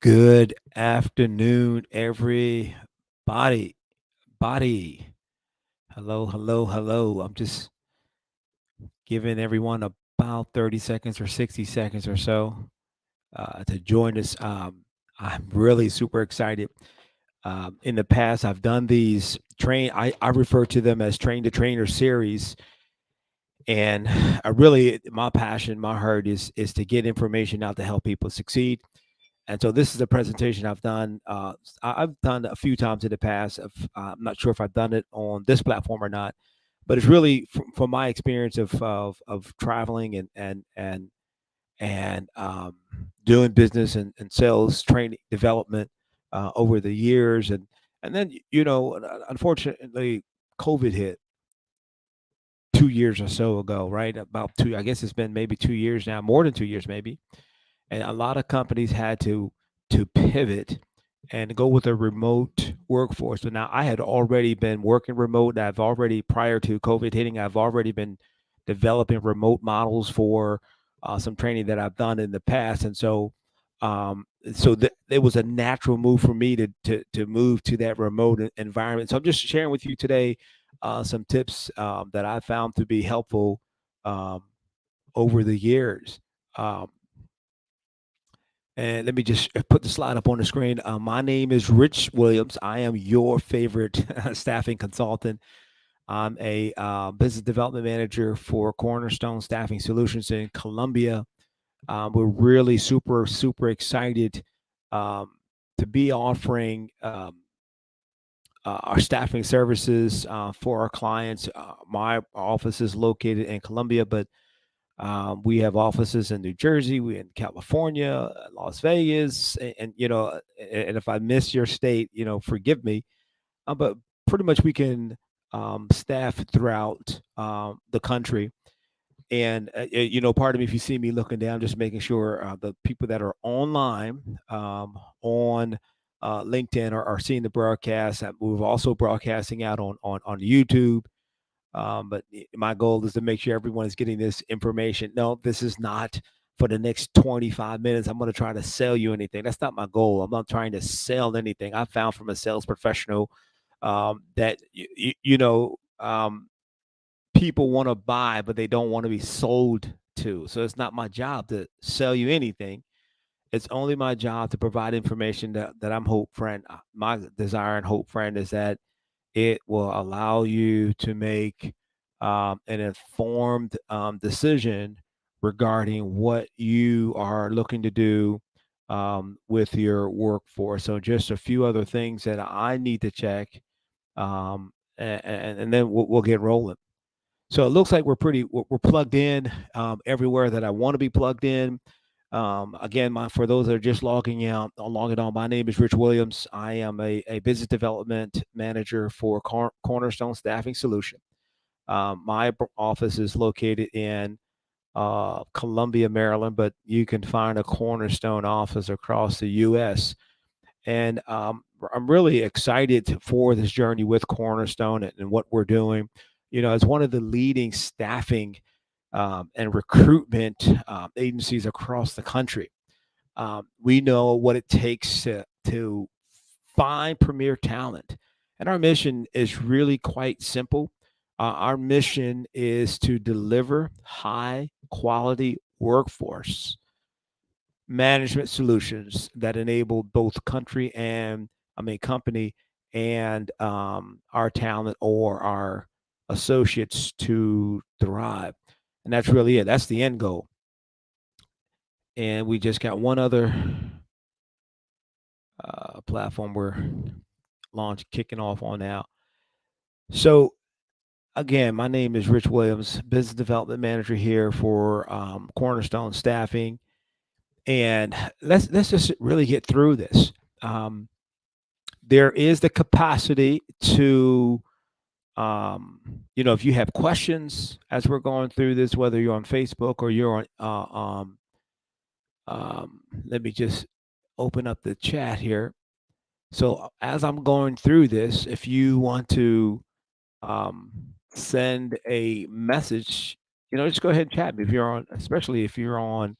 Good afternoon, everybody. Body. Hello, hello, hello. I'm just giving everyone about 30 seconds or 60 seconds or so to join us. I'm really super excited. In the past, I've done these I refer to them as train to trainer series. And I really, my passion, my heart is to get information out to help people succeed. And so this is a presentation I've done. I've done a few times in the past. I'm not sure if I've done it on this platform or not, but it's really from my experience of traveling and doing business and sales training development over the years, and then unfortunately, COVID hit 2 years or so ago, right? About two, I guess it's been maybe 2 years now, more than 2 years maybe, and a lot of companies had to pivot and go with a remote workforce. So now I had already been working remote. I've already prior to COVID hitting, I've already been developing remote models for some training that I've done in the past, and it was a natural move for me to move to that remote environment. So I'm just sharing with you today some tips that I found to be helpful um, over the years. Um, and let me just put the slide up on the screen. My name is Rich Williams. I am your favorite staffing consultant. I'm a business development manager for Cornerstone Staffing Solutions in Columbia. We're really super, super excited um, to be offering our staffing services for our clients. My office is located in Columbia, but we have offices in New Jersey, we in California, Las Vegas, and if I miss your state, forgive me. But pretty much we can staff throughout the country. And part of me, if you see me looking down, just making sure the people that are online on LinkedIn are seeing the broadcast. We're also broadcasting out on YouTube, but my goal is to make sure everyone is getting this information. No, this is not for the next 25 minutes. I'm going to try to sell you anything. That's not my goal. I'm not trying to sell anything. I found from a sales professional that, people want to buy, but they don't want to be sold to. So it's not my job to sell you anything. It's only my job to provide information that I'm hope friend. My desire and hope friend is that it will allow you to make an informed decision regarding what you are looking to do with your workforce. So, just a few other things that I need to check, and then we'll get rolling. So it looks like we're plugged in everywhere that I want to be plugged in. Again, for those that are just logging on, my name is Rich Williams. I am a business development manager for Cornerstone Staffing Solution. My office is located in Columbia, Maryland, but you can find a Cornerstone office across the U.S. And I'm really excited for this journey with Cornerstone and what we're doing. As one of the leading staffing and recruitment agencies across the country, we know what it takes to find premier talent. And our mission is really quite simple. Our mission is to deliver high quality workforce management solutions that enable both company and our talent or our associates to thrive. And that's really it. That's the end goal. And we just got one other platform we're kicking off on now. So again, my name is Rich Williams, business development manager here for Cornerstone Staffing, and let's just really get through this. Um, there is the capacity to, if you have questions as we're going through this, whether you're on Facebook or you're let me just open up the chat here. So as I'm going through this, if you want to um, send a message, just go ahead and chat me if you're on, especially if you're on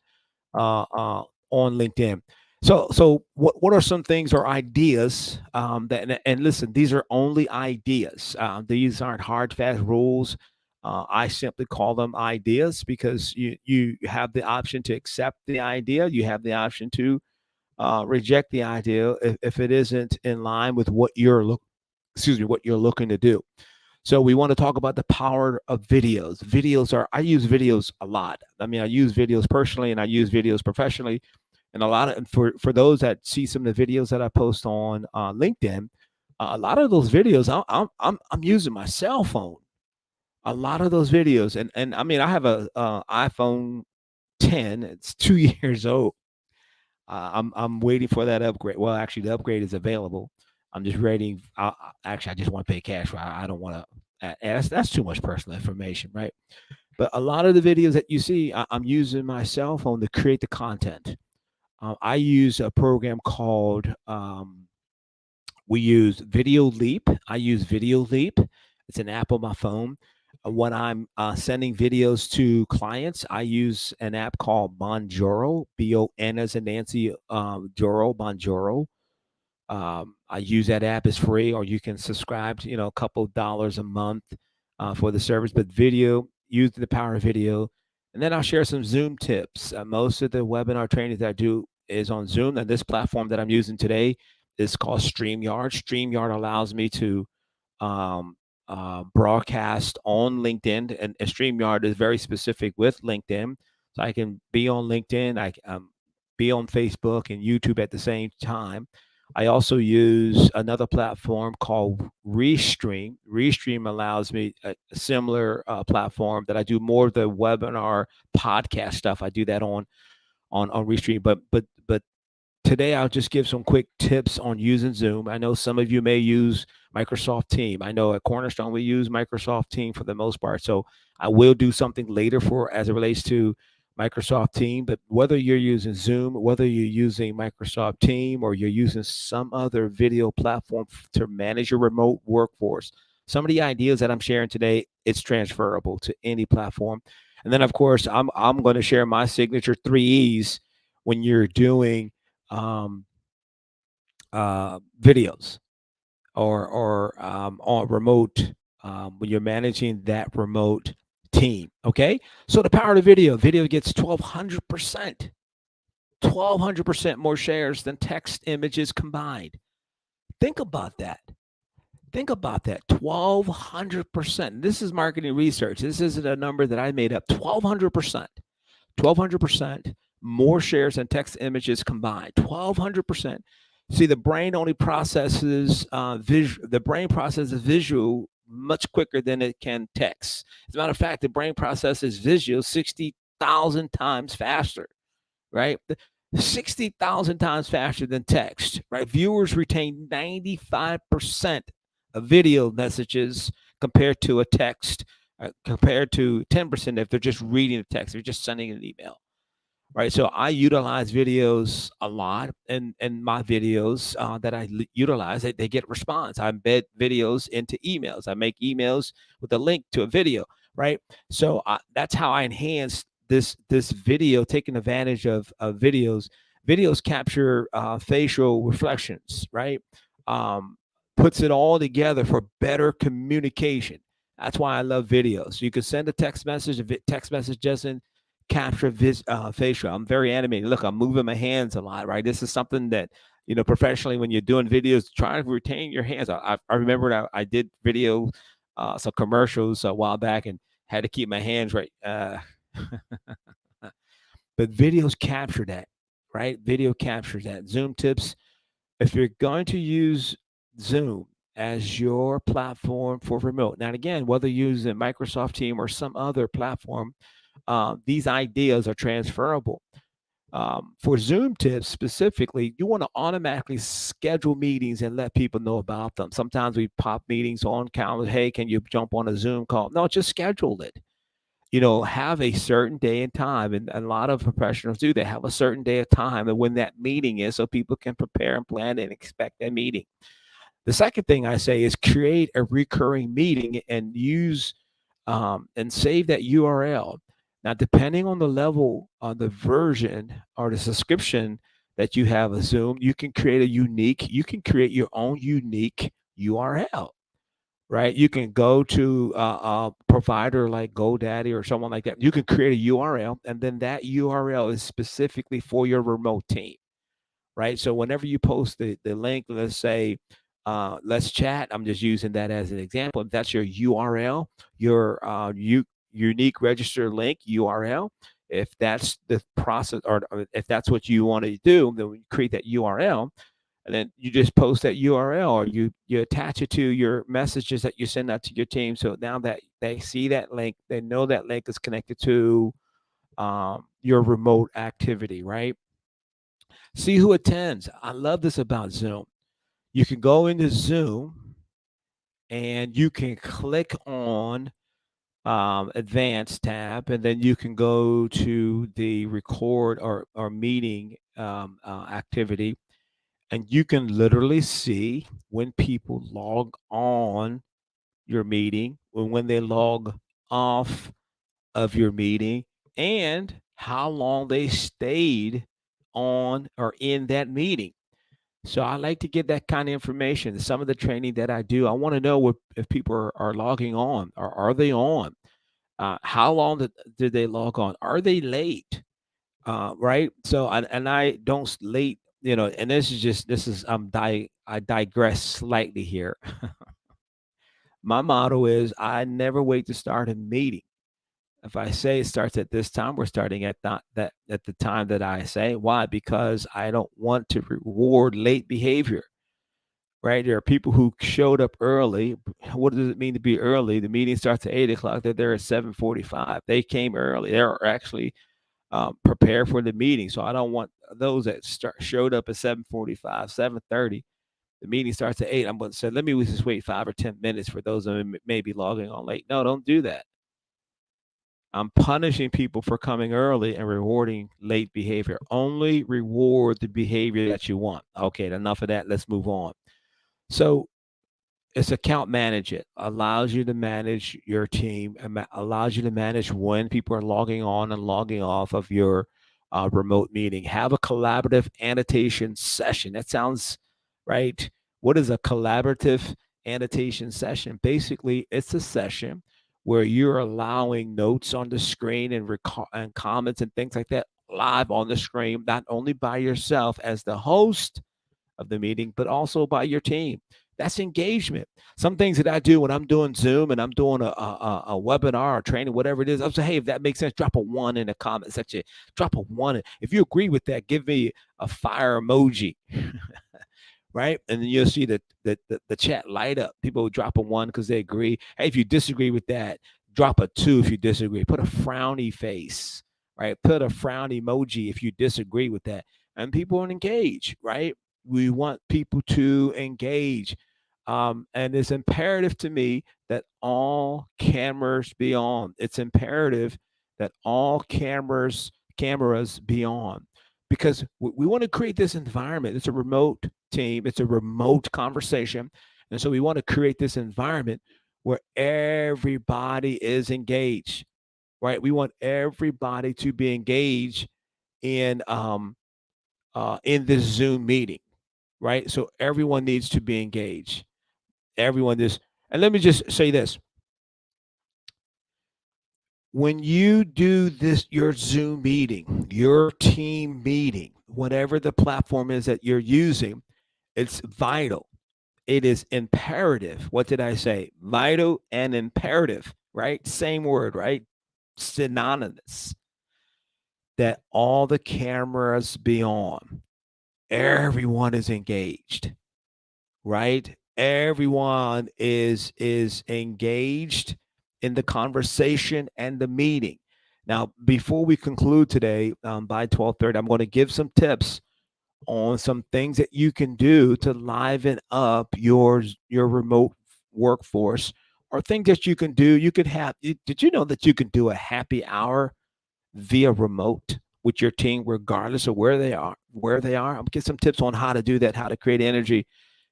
LinkedIn. So what are some things or ideas that, and listen, these are only ideas. These aren't hard fast rules. I simply call them ideas because you have the option to accept the idea. You have the option to reject the idea if it isn't in line with what what you're looking to do. So we want to talk about the power of videos. I use videos a lot. I mean, I use videos personally and I use videos professionally. And a lot of, for those that see some of the videos that I post on LinkedIn, a lot of those videos, I'm using my cell phone. A lot of those videos, and I mean, I have a iPhone 10. It's 2 years old. I'm waiting for that upgrade. Well, actually, the upgrade is available. I'm just waiting. Actually, I just want to pay cash. I don't want to. That's too much personal information, right? But a lot of the videos that you see, I'm using my cell phone to create the content. I use a program called we use Video Leap. I use Video Leap. It's an app on my phone. When I'm sending videos to clients, I use an app called Bonjoro, Bon as in Nancy, Joro, Bonjoro. I use that app; it's free, or you can subscribe to, a couple dollars a month for the service. But video, use the power of video, and then I'll share some Zoom tips. Most of the webinar trainings that I do is on Zoom, and this platform that I'm using today is called StreamYard. StreamYard allows me to um, broadcast on LinkedIn, and StreamYard is very specific with LinkedIn, so I can be on LinkedIn, I can be on Facebook and YouTube at the same time. I also use another platform called Restream. Restream allows me a similar platform that I do more of the webinar podcast stuff. I do that on Restream, but today I'll just give some quick tips on using Zoom. I know some of you may use Microsoft Team. I know at Cornerstone we use Microsoft Team for the most part. So I will do something later for as it relates to Microsoft Team. But whether you're using Zoom, whether you're using Microsoft Team, or you're using some other video platform to manage your remote workforce, some of the ideas that I'm sharing today, it's transferable to any platform. And then of course I'm going to share my signature 3 E's when you're doing um, videos or on remote when you're managing that remote team. Okay, so the power of video gets 1,200%, 1,200% more shares than text images combined. Think about that. Think about that. 1,200%. This is marketing research. This isn't a number that I made up. 1,200%. 1,200% more shares than text images combined. 1,200%. See, the brain only processes the brain processes visual much quicker than it can text. As a matter of fact, the brain processes visual 60,000 times faster, right? 60,000 times faster than text, right? Viewers retain 95% of video messages compared to a text, compared to 10% if they're just reading the text, they're just sending an email, right? So I utilize videos a lot, and my videos that utilize, they get response. I embed videos into emails. I make emails with a link to a video, right? So that's how I enhance this video, taking advantage of videos. Videos capture facial reflections, right? Um, Puts it all together for better communication. That's why I love videos. You can send a text message. If text message doesn't capture facial, I'm very animated. Look, I'm moving my hands a lot, right? This is something that, professionally, when you're doing videos, try to retain your hands. I remember I did video, some commercials a while back, and had to keep my hands right. But videos capture that, right? Video captures that. Zoom tips: if you're going to use Zoom as your platform for remote, now again, whether you're using Microsoft Team or some other platform, these ideas are transferable. For Zoom tips specifically, you want to automatically schedule meetings and let people know about them. Sometimes we pop meetings on calendar. Hey, can you jump on a Zoom call? No, just schedule it. Have a certain day and time. And a lot of professionals do. They have a certain day of time and when that meeting is, so people can prepare and plan and expect that meeting. The second thing I say is create a recurring meeting and use and save that URL. Now, depending on the level, on the version or the subscription that you have a Zoom, you can create your own unique URL, right? You can go to a provider like GoDaddy or someone like that. You can create a URL, and then that URL is specifically for your remote team, right? So whenever you post the link, let's say, let's chat. I'm just using that as an example. If that's your URL, your unique register link URL, if that's the process, or if that's what you want to do, then we create that URL, and then you just post that URL, or you attach it to your messages that you send out to your team. So now that they see that link, they know that link is connected to your remote activity, right? See who attends. I love this about Zoom. You can go into Zoom and you can click on advanced tab, and then you can go to the record or meeting activity, and you can literally see when people log on your meeting, when they log off of your meeting, and how long they stayed on or in that meeting. So I like to get that kind of information. Some of the training that I do, I want to know if people are logging on, or are they on? How long did they log on? Are they late? Right. So and I don't late. And I digress slightly here. My motto is I never wait to start a meeting. If I say it starts at this time, we're starting at that at the time that I say. Why? Because I don't want to reward late behavior. Right? There are people who showed up early. What does it mean to be early? The meeting starts at 8 o'clock. They're there at 7:45. They came early. They're actually prepared for the meeting. So I don't want those that showed up at 7:45, 7:30. The meeting starts at 8. I'm going to say, let me just wait 5 or 10 minutes for those that may be logging on late. No, don't do that. I'm punishing people for coming early and rewarding late behavior. Only reward the behavior that you want. Okay, enough of that. Let's move on. So it's account manage. It allows you to manage your team, and allows you to manage when people are logging on and logging off of your remote meeting. Have a collaborative annotation session. That sounds right. What is a collaborative annotation session? Basically, it's a session where you're allowing notes on the screen and comments and things like that live on the screen, not only by yourself as the host of the meeting, but also by your team. That's engagement. Some things that I do when I'm doing Zoom and I'm doing a webinar or training, whatever it is, I'll say, hey, if that makes sense, drop a one in the comment section. Drop a one. If you agree with that, give me a fire emoji. Right? And then you'll see the chat light up. People will drop a one because they agree. Hey, if you disagree with that, drop a two if you disagree. Put a frowny face, right? Put a frown emoji if you disagree with that. And people will engage, right? We want people to engage. And it's imperative to me that all cameras be on. It's imperative that all cameras be on, because we want to create this environment. It's a remote team. It's a remote conversation. And so we want to create this environment where everybody is engaged, right? We want everybody to be engaged in this Zoom meeting, right? So everyone needs to be engaged. Everyone is, and let me just say this. When you do this, your Zoom meeting, your team meeting, whatever the platform is that you're using, it's vital. It is imperative. What did I say? Vital and imperative, right? Same word, right? Synonymous. That all the cameras be on. Everyone is engaged, right? Everyone is engaged in the conversation and the meeting. Now, before we conclude today, by 12:30, I'm going to give some tips on some things that you can do to liven up your remote workforce, or things that you can do. You could have. Did you know that you can do a happy hour via remote with your team, regardless of where they are? I'll get some tips on how to do that, how to create energy,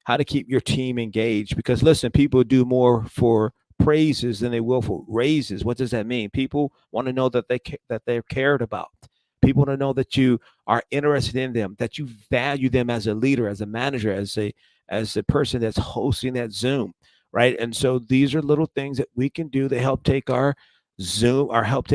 how to keep your team engaged. Because listen, people do more for praises than they will for raises. What does that mean? People want to know that they're cared about. people to know that you are interested in them, that you value them as a leader, as a manager, as a person that's hosting that Zoom, right? And so these are little things that we can do to help take our Zoom or help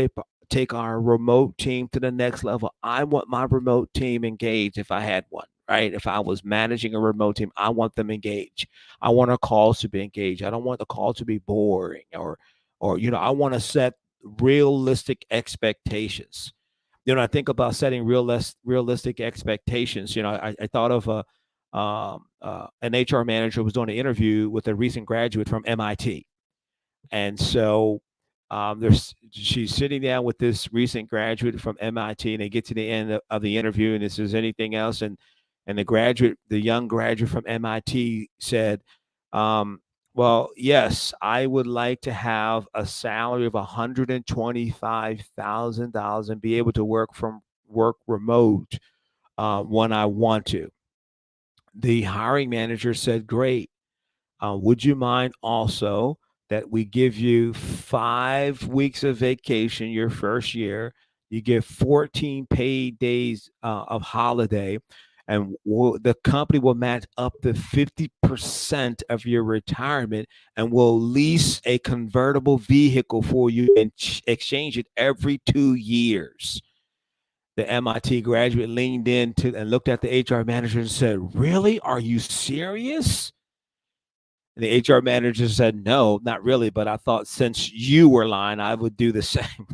take our remote team to the next level. I want my remote team engaged if I had one, right? If I was managing a remote team, I want them engaged. I want our calls to be engaged. I don't want the call to be boring or I want to set realistic expectations. I think about setting realistic expectations. I thought of an HR manager who was doing an interview with a recent graduate from MIT, and so she's sitting down with this recent graduate from MIT, and they get to the end of the interview, and this is anything else, and the young graduate from MIT said, "Well, yes, I would like to have a salary of $125,000 and be able to work remote when I want to." The hiring manager said, "Great. Would you mind also that we give you 5 weeks of vacation your first year? You get 14 paid days of holiday, and the company will match up to 50% of your retirement and will lease a convertible vehicle for you and exchange it every 2 years." The MIT graduate leaned into and looked at the HR manager and said, "Really? Are you serious?" And the HR manager said, "No, not really, but I thought since you were lying, I would do the same."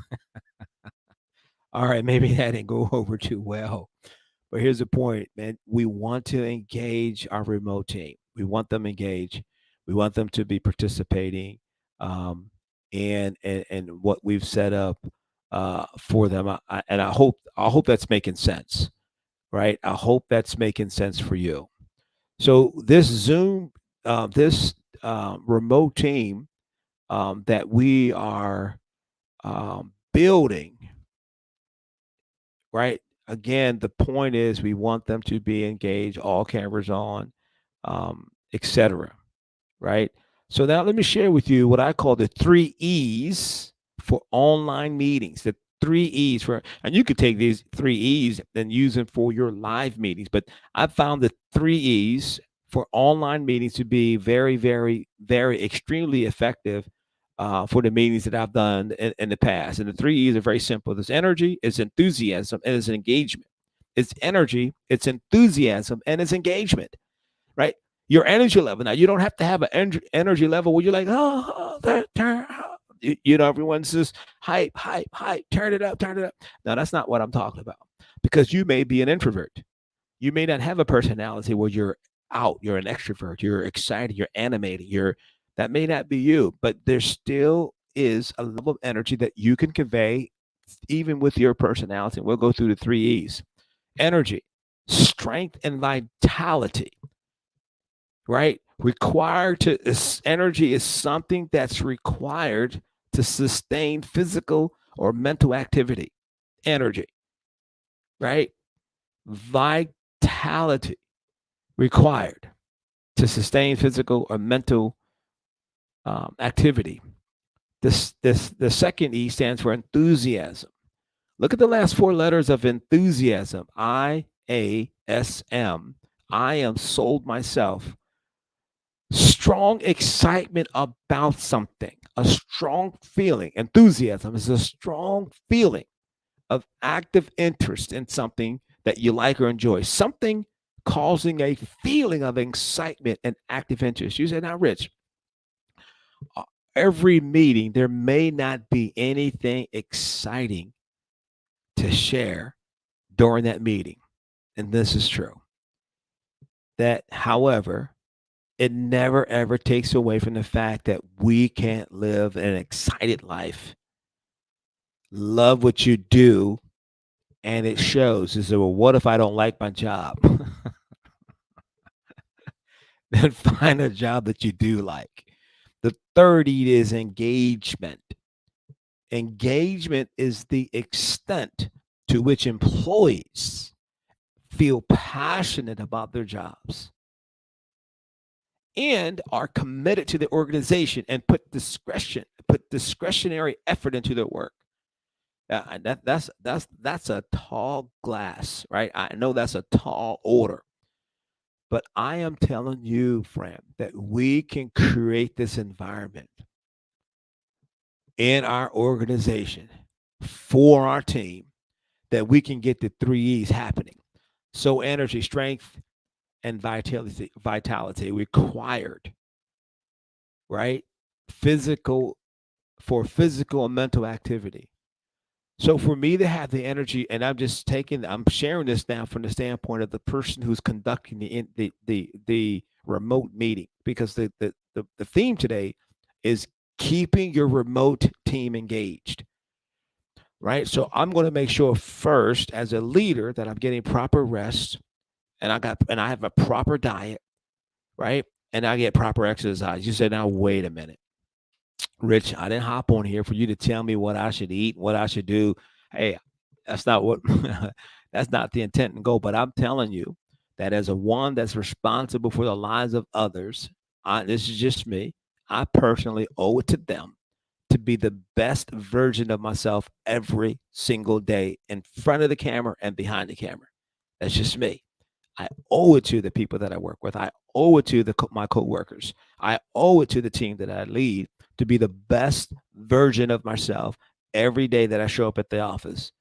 All right, maybe that didn't go over too well. But here's the point, man. We want to engage our remote team. We want them engaged. We want them to be participating and what we've set up for them. And I hope that's making sense, right? I hope that's making sense for you. So this Zoom, this remote team that we are building, right? Again, the point is we want them to be engaged, all cameras on, etc. Right? So now let me share with you what I call the 3 E's for online meetings. The 3 E's and you could take these 3 E's and use them for your live meetings. But I found the 3 E's for online meetings to be very, very, very extremely effective for the meetings that I've done in the past. And the 3 E's are very simple. There's energy, it's enthusiasm, and it's engagement. It's energy, it's enthusiasm, and it's engagement, right? Your energy level. Now, you don't have to have an energy level where you're like, everyone's just hype, hype, hype, turn it up, turn it up. Now, that's not what I'm talking about because you may be an introvert. You may not have a personality where you're out, you're an extrovert, you're excited, you're animated, that may not be you, but there still is a level of energy that you can convey even with your personality. We'll go through the 3 E's. Energy, strength, and vitality, right? Energy is something that's required to sustain physical or mental activity. Energy, right? Vitality, required to sustain physical or mental activity. The second E stands for enthusiasm. Look at the last 4 letters of enthusiasm. IASM. I am sold myself. Strong excitement about something, a strong feeling. Enthusiasm is a strong feeling of active interest in something that you like or enjoy. Something causing a feeling of excitement and active interest. You say, now, Rich, every meeting, there may not be anything exciting to share during that meeting. And this is true. That, however, it never ever takes away from the fact that we can't live an excited life. Love what you do, and it shows. You say, well, what if I don't like my job? Then find a job that you do like. The third E is engagement. Engagement is the extent to which employees feel passionate about their jobs and are committed to the organization and put discretionary effort into their work. And that's a tall glass, right? I know that's a tall order, but I am telling you, friend, that we can create this environment in our organization for our team that we can get the three E's happening. So energy, strength, and vitality required, right? Physical for physical and mental activity. So for me to have the energy, and I'm sharing this now from the standpoint of the person who's conducting the remote meeting, because the theme today is keeping your remote team engaged, right? So I'm going to make sure first, as a leader, that I'm getting proper rest, and I have a proper diet, right? And I get proper exercise. You said, now wait a minute, Rich, I didn't hop on here for you to tell me what I should eat, what I should do. Hey, that's not what that's not the intent and goal. But I'm telling you that as a one that's responsible for the lives of others, this is just me. I personally owe it to them to be the best version of myself every single day in front of the camera and behind the camera. That's just me. I owe it to the people that I work with. I owe it to my coworkers. I owe it to the team that I lead to be the best version of myself every day that I show up at the office.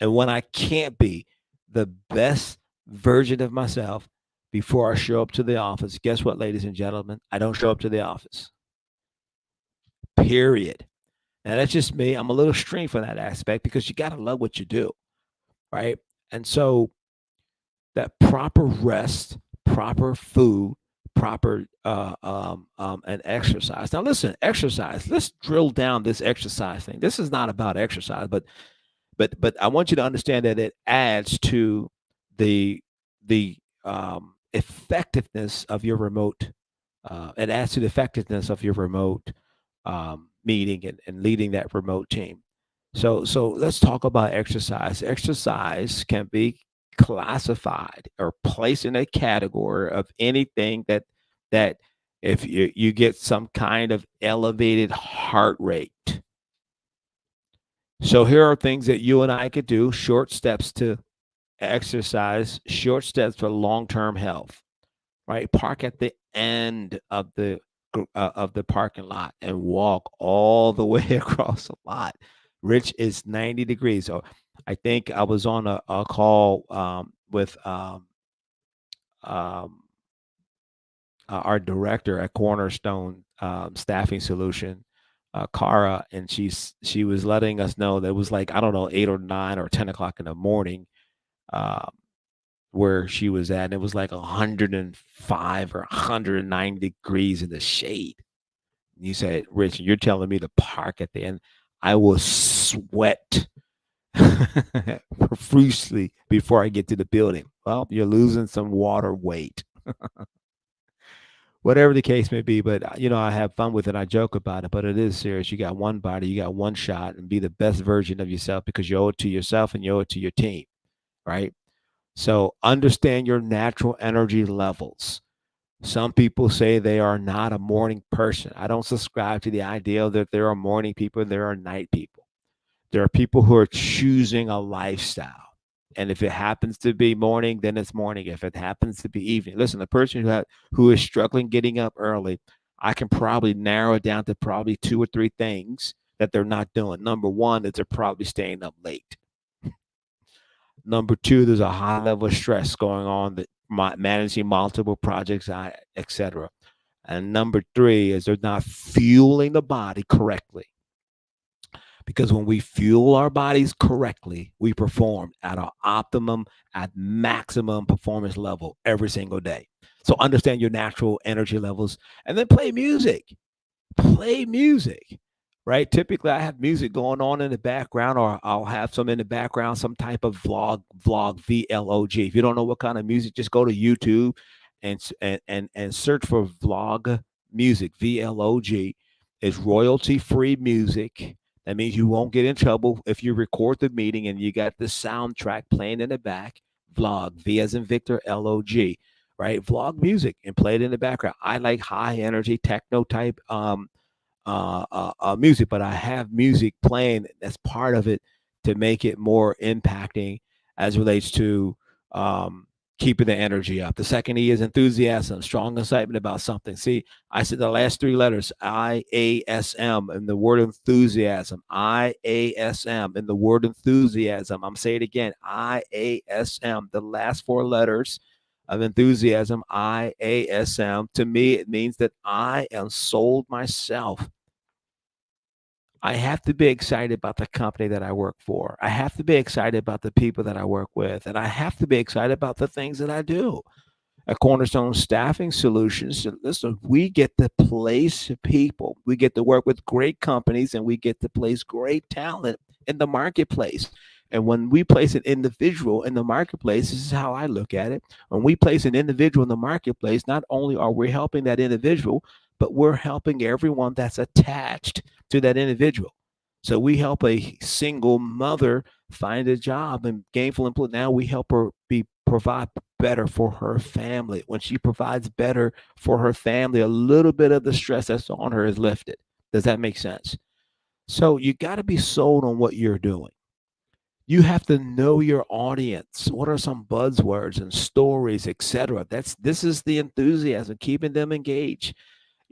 And when I can't be the best version of myself before I show up to the office, guess what, ladies and gentlemen? I don't show up to the office. Period. Now that's just me. I'm a little extreme for that aspect because you got to love what you do, right? And so that proper rest, proper food, proper and exercise. Now, listen, exercise. Let's drill down this exercise thing. This is not about exercise, but I want you to understand that it adds to the effectiveness of your remote. It adds to the effectiveness of your remote meeting and leading that remote team. So let's talk about exercise. Exercise can be classified or placed in a category of anything that if you get some kind of elevated heart rate. So here are things that you and I could do, short steps to exercise, short steps for long-term health, right? Park at the end of the parking lot and walk all the way across the lot. Rich is 90 degrees. So I think I was on a call with um, our director at Cornerstone Staffing Solution, Cara, and she was letting us know that it was like, I don't know, 8 or 9 or 10 o'clock in the morning, uh, where she was at, and it was like 105 or 109 degrees in the shade. You said, Rich, you're telling me to park at the end. I will sweat profusely before I get to the building. Well, you're losing some water weight. Whatever the case may be, but I have fun with it. I joke about it, but it is serious. You got one body, you got one shot, and be the best version of yourself because you owe it to yourself and you owe it to your team, right? So understand your natural energy levels. Some people say they are not a morning person. I don't subscribe to the idea that there are morning people, there are night people. There are people who are choosing a lifestyle. And if it happens to be morning, then it's morning. If it happens to be evening, listen, the person who is struggling getting up early, I can probably narrow it down to probably 2 or 3 things that they're not doing. Number one is they're probably staying up late. Number two, there's a high level of stress going on, that managing multiple projects, etc. And number three is they're not fueling the body correctly. Because when we fuel our bodies correctly, we perform at our optimum, at maximum performance level every single day. So understand your natural energy levels and then play music. Play music, right? Typically, I have music going on in the background, or I'll have some in the background, some type of vlog, VLOG. If you don't know what kind of music, just go to YouTube and search for vlog music, VLOG. It's royalty free music. That means you won't get in trouble if you record the meeting and you got the soundtrack playing in the back. Vlog, V as in Victor, LOG, right? Vlog music and play it in the background. I like high energy techno type music, but I have music playing that's part of it to make it more impacting as relates to keeping the energy up. The second E is enthusiasm, strong excitement about something. See, I said the last three letters, IASM, in the word enthusiasm. IASM in the word enthusiasm. I'm saying it again, IASM, the last four letters of enthusiasm, IASM. To me, it means that I am sold myself. I have to be excited about the company that I work for. I have to be excited about the people that I work with. And I have to be excited about the things that I do. At Cornerstone Staffing Solutions, listen, we get to place people. We get to work with great companies, and we get to place great talent in the marketplace. And when we place an individual in the marketplace, this is how I look at it. When we place an individual in the marketplace, not only are we helping that individual, but we're helping everyone that's attached to that individual. So we help a single mother find a job and gainful employment. Now we help her provide better for her family. When she provides better for her family, a little bit of the stress that's on her is lifted. Does that make sense? So you got to be sold on what you're doing. You have to know your audience. What are some buzzwords and stories, etc.? This is the enthusiasm, keeping them engaged.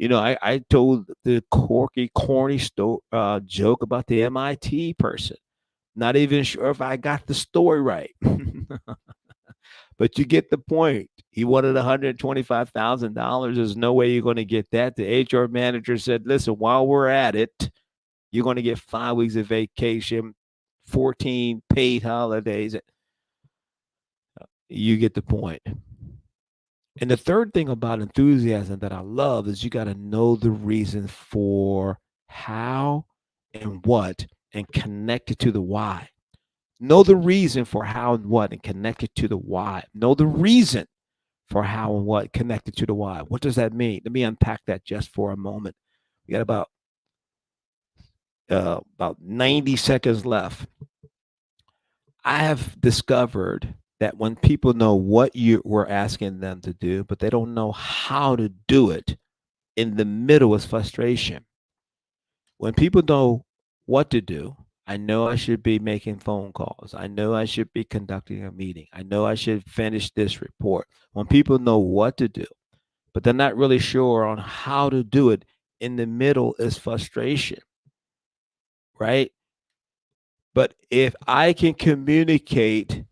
I told the corny joke about the MIT person. Not even sure if I got the story right. But you get the point. He wanted $125,000. There's no way you're going to get that. The HR manager said, listen, while we're at it, you're going to get 5 weeks of vacation, 14 paid holidays. You get the point. And the third thing about enthusiasm that I love is you got to know the reason for how and what and connect it to the why. Know the reason for how and what and connect it to the why. Know the reason for how and what connected to the why. What does that mean? Let me unpack that just for a moment. We got about 90 seconds left. I have discovered that when people know what you were asking them to do, but they don't know how to do it, in the middle is frustration. When people know what to do, I know I should be making phone calls. I know I should be conducting a meeting. I know I should finish this report. When people know what to do, but they're not really sure on how to do it, in the middle is frustration, right? But if I can communicate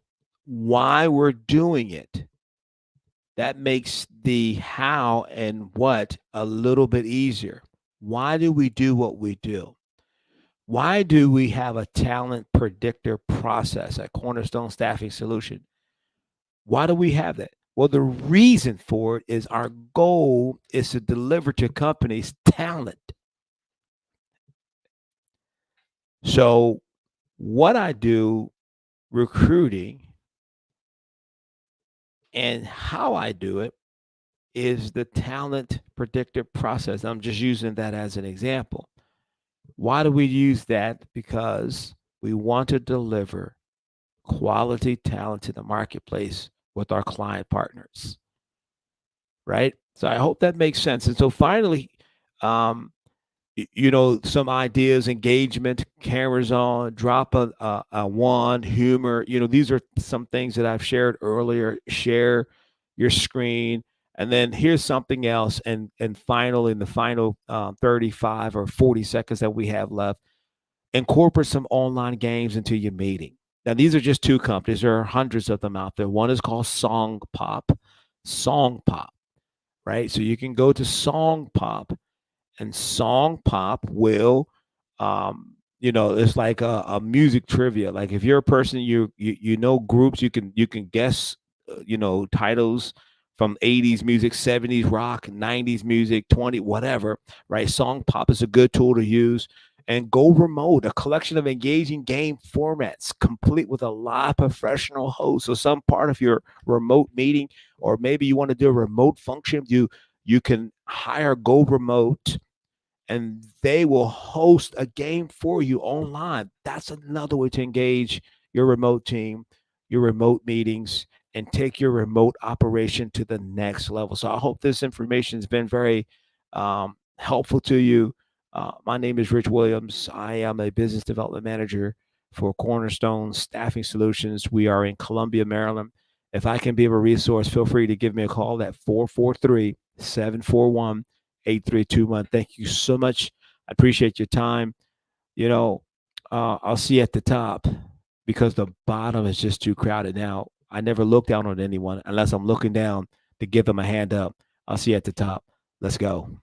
why we're doing it, that makes the how and what a little bit easier. Why do we do what we do? Why do we have a talent predictor process at Cornerstone Staffing Solution? Why do we have that? Well, the reason for it is our goal is to deliver to companies talent. So what I do recruiting and how I do it is the talent predictor process. I'm just using that as an example. Why do we use that? Because we want to deliver quality talent to the marketplace with our client partners, right? So I hope that makes sense. And so finally, some ideas, engagement, cameras on, drop a one, humor. These are some things that I've shared earlier. Share your screen. And then here's something else. And finally, in the final 35 or 40 seconds that we have left, incorporate some online games into your meeting. Now, these are just two companies. There are hundreds of them out there. One is called SongPop, right? So you can go to SongPop, and SongPop will, it's like a music trivia. Like if you're a person, you know groups, you can guess, titles from 80s music, 70s rock, 90s music, 20, whatever, right? SongPop is a good tool to use. And Go Remote, a collection of engaging game formats, complete with a live professional host. So some part of your remote meeting, or maybe you want to do a remote function, you can hire Go Remote, and they will host a game for you online. That's another way to engage your remote team, your remote meetings, and take your remote operation to the next level. So I hope this information has been very helpful to you. My name is Rich Williams. I am a business development manager for Cornerstone Staffing Solutions. We are in Columbia, Maryland. If I can be of a resource, feel free to give me a call at 443-741-8321. Thank you so much. I appreciate your time. You know, I'll see you at the top because the bottom is just too crowded now. I never look down on anyone unless I'm looking down to give them a hand up. I'll see you at the top. Let's go.